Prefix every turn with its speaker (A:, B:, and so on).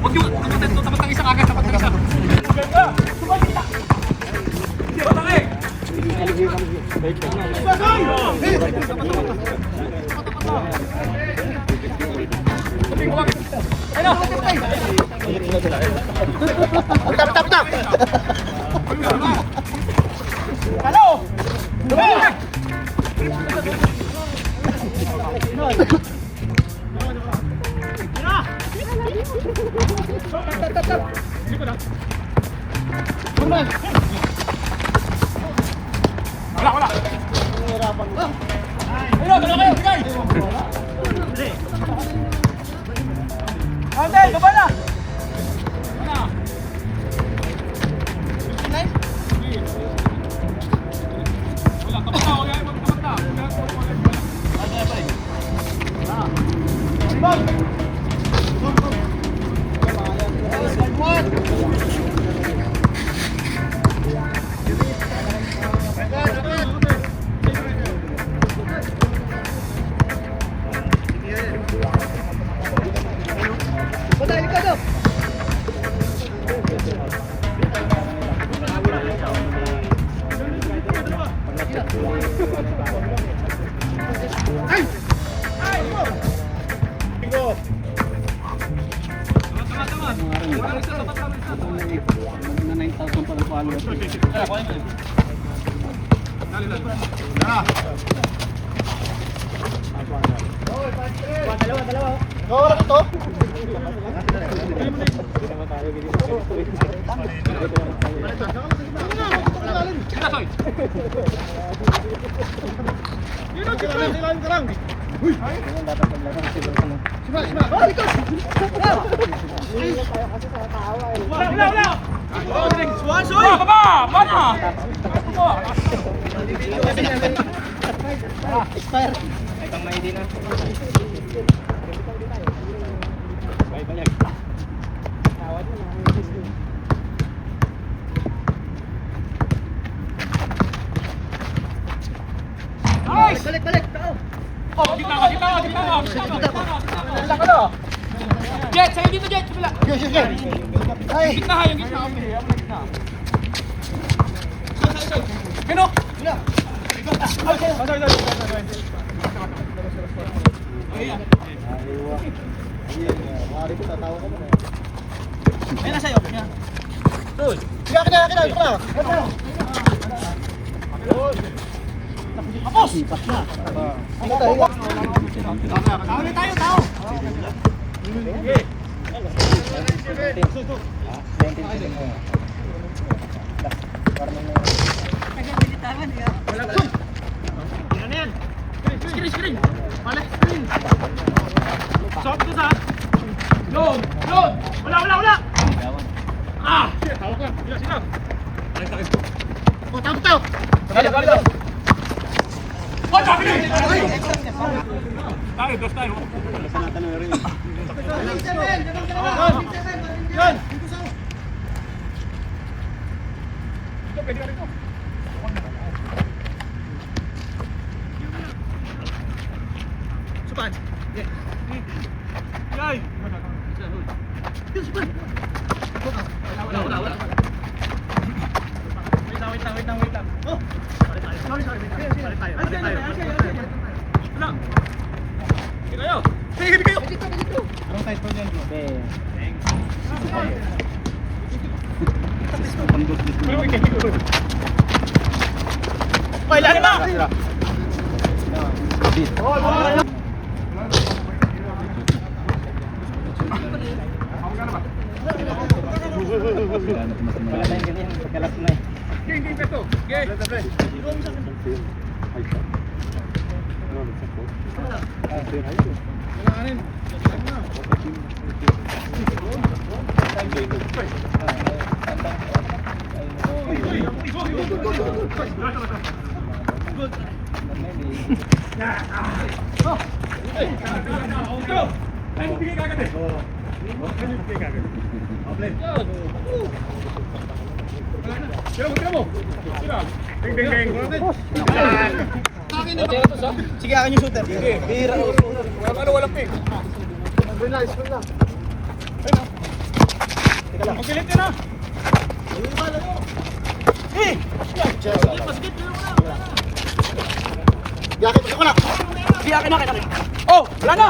A: Huwag yung tapat ng isa kagad, tapat ng isa. Hindi ba tayo?
B: Tap.
A: Hello! Wala. Ayun, dala kayo, bigay! Ante, baba na!
B: Balik.
A: Oh, kita ka. Jet, sa'yo dito, Jet.
B: Sige. Ay.
A: Gitna. Okay, gitna. Kino? Ayun na sa'yo.
B: Kaya.
A: Apos! Tao. Screen. Balik screen. Stop to sa. Yun. Wala. Ah! Tawag ka. Sila.
B: Tawag.
A: Balik. Oh, sabi na! Tayo. Yan! Ito, pwede ka rito. Supan! Yay! Supan! Wala. Wait lang. Oh! Sorry. Balik tayo. Wala. Sige kayo.
B: Anong type po niyan?
A: Okay, lari ba? Hindi pa to.
B: Sige, akin yung shooter. Bihira.
A: Walang pick.
B: Scroll lang.
A: Magkilit ka na.
B: Yakit, ako na.
A: Di akin na. Oh, wala na.